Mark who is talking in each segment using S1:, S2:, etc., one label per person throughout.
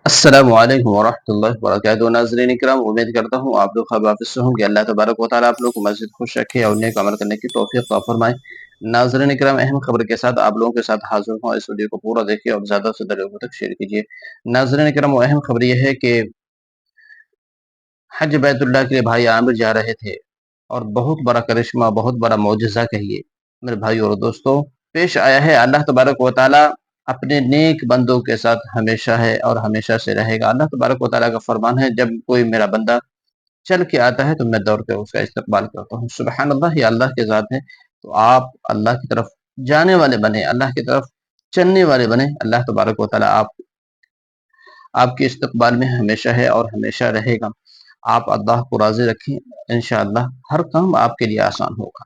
S1: السلام علیکم ورحمۃ اللہ وبرکاتہ ناظرین اکرام، امید کرتا ہوں آپ لوگ خیر عافیت سے ہوں گے۔ اللہ تبارک و تعالیٰ آپ لوگ کو مزید خوش رکھے اور نیک عمل کرنے کی توفیق عطا فرمائے۔ ناظرین اکرام، اہم خبر کے ساتھ آپ لوگوں کے ساتھ حاضر ہوں۔ اس ویڈیو کو پورا دیکھیے اور زیادہ سے زیادہ لوگوں تک شیئر کیجیے۔ ناظرین اکرام، وہ اہم خبر یہ ہے کہ حج بیت اللہ کے لیے بھائی عامر جا رہے تھے اور بہت بڑا کرشمہ، بہت بڑا معجزہ کہیے میرے بھائی اور دوستوں پیش آیا ہے۔ اللہ تبارک و تعالیٰ اپنے نیک بندوں کے ساتھ ہمیشہ ہے اور ہمیشہ سے رہے گا۔ اللہ تبارک و تعالیٰ کا فرمان ہے، جب کوئی میرا بندہ چل کے آتا ہے تو میں دوڑ کے اس کا استقبال کرتا ہوں۔ سبحان اللہ، یہ اللہ کے ذات ہے۔ تو آپ اللہ کی طرف جانے والے بنے، اللہ کی طرف چلنے والے بنے۔ اللہ تبارک و تعالیٰ آپ کے استقبال میں ہمیشہ ہے اور ہمیشہ رہے گا۔ آپ اللہ کو راضی رکھیں، انشاءاللہ ہر کام آپ کے لیے آسان ہوگا۔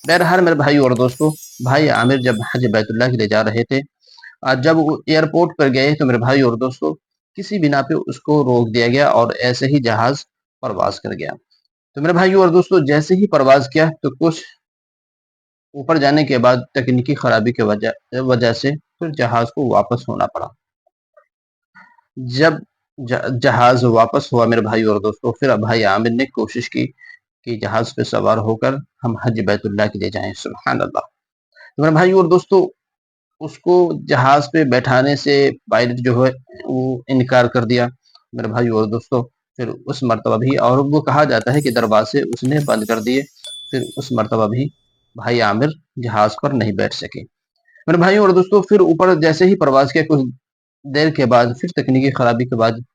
S1: بہرحال میرے بھائی اور دوستو، بھائی عامر جب حج بیت اللہ کے لیے جا رہے تھے، جب وہ ایئرپورٹ پر گئے تو میرے بھائی اور دوستو کسی بنا پہ اس کو روک دیا گیا اور ایسے ہی جہاز پرواز کر گیا۔ تو میرے بھائی اور دوستو جیسے ہی پرواز کیا تو کچھ اوپر جانے کے بعد تکنیکی خرابی کی وجہ سے پھر جہاز کو واپس ہونا پڑا۔ جب جہاز واپس ہوا میرے بھائی اور دوستو، پھر بھائی عامر نے کوشش کی کہ جہاز پہ سوار ہو کر ہم حج بیت اللہ کے لیے جائیں۔ سبحان اللہ۔ تو میرے بھائی اور دوستو اس کو جہاز پہ بیٹھانے سے پائلٹ جو ہے وہ انکار کر دیا میرے بھائی اور دوستو۔ پھر اس مرتبہ بھی، اور وہ کہا جاتا ہے کہ دروازے اس نے بند کر دیے، پھر اس مرتبہ بھی بھائی عامر جہاز پر نہیں بیٹھ سکے میرے بھائی اور دوستو۔ پھر اوپر جیسے ہی پرواز کیا، کچھ دیر کے بعد پھر تکنیکی خرابی کے بعد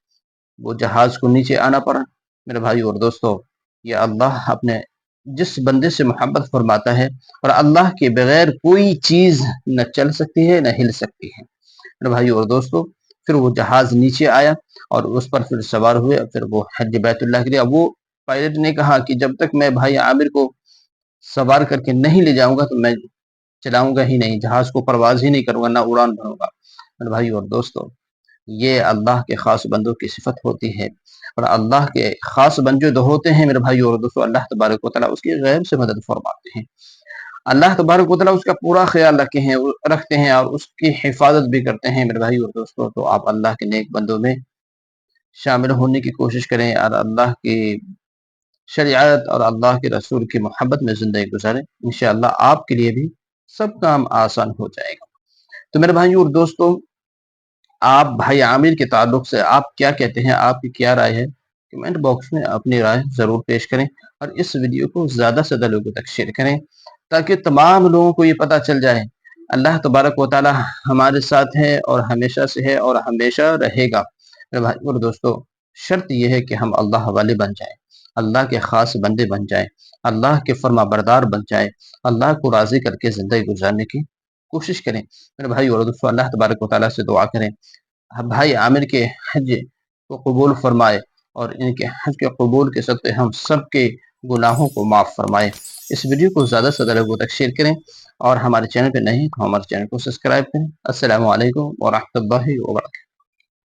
S1: وہ جہاز کو نیچے آنا پڑا میرے بھائی اور دوستو۔ یہ اللہ اپنے جس بندے سے محبت فرماتا ہے، اور اللہ کے بغیر کوئی چیز نہ چل سکتی ہے نہ ہل سکتی ہے میرے بھائی اور دوستو۔ پھر وہ جہاز نیچے آیا اور اس پر پھر سوار ہوئے، پھر وہ حج بیت اللہ کے لیے۔ اب وہ پائلٹ نے کہا کہ جب تک میں بھائی عامر کو سوار کر کے نہیں لے جاؤں گا تو میں چلاؤں گا ہی نہیں، جہاز کو پرواز ہی نہیں کروں گا، نہ اڑان بھروں گا میرے بھائی اور دوستو۔ یہ اللہ کے خاص بندوں کی صفت ہوتی ہے، اور اللہ کے خاص بندے جو ہوتے ہیں میرے بھائی اور دوستو، اللہ تبارک و تعالیٰ اس کی غیب سے مدد فرماتے ہیں۔ اللہ تبارک و تعالیٰ اس کا پورا خیال رکھتے ہیں اور اس کی حفاظت بھی کرتے ہیں میرے بھائی اور دوستو۔ تو آپ اللہ کے نیک بندوں میں شامل ہونے کی کوشش کریں اور اللہ کی شریعت اور اللہ کے رسول کی محبت میں زندگی گزاریں، انشاءاللہ آپ کے لیے بھی سب کام آسان ہو جائے گا۔ تو میرے بھائی اور دوستو، آپ بھائی عامر کے تعلق سے آپ کیا کہتے ہیں؟ آپ کی کیا رائے ہے؟ کمنٹ باکس میں اپنی رائے ضرور پیش کریں، اور اس ویڈیو کو زیادہ سے زیادہ لوگوں تک شیئر کریں تاکہ تمام لوگوں کو یہ پتہ چل جائے اللہ تبارک و تعالیٰ ہمارے ساتھ ہے اور ہمیشہ سے ہے اور ہمیشہ رہے گا میرے بھائی اور دوستو۔ شرط یہ ہے کہ ہم اللہ والے بن جائیں، اللہ کے خاص بندے بن جائیں، اللہ کے فرما بردار بن جائیں، اللہ کو راضی کر کے زندگی گزارنے کی کوشش کریں میرے بھائی اور دوستو۔ اللہ تبارک و تعالیٰ سے دعا کریں بھائی عامر کے حج کو قبول فرمائے، اور ان کے حج کے قبول کے صدقے ہم سب کے گناہوں کو معاف فرمائے۔ اس ویڈیو کو زیادہ سے زیادہ لوگوں تک شیئر کریں، اور ہمارے چینل پہ نہیں تو ہمارے چینل کو سبسکرائب کریں۔ السلام علیکم ورحمۃ اللہ وبرکاتہ۔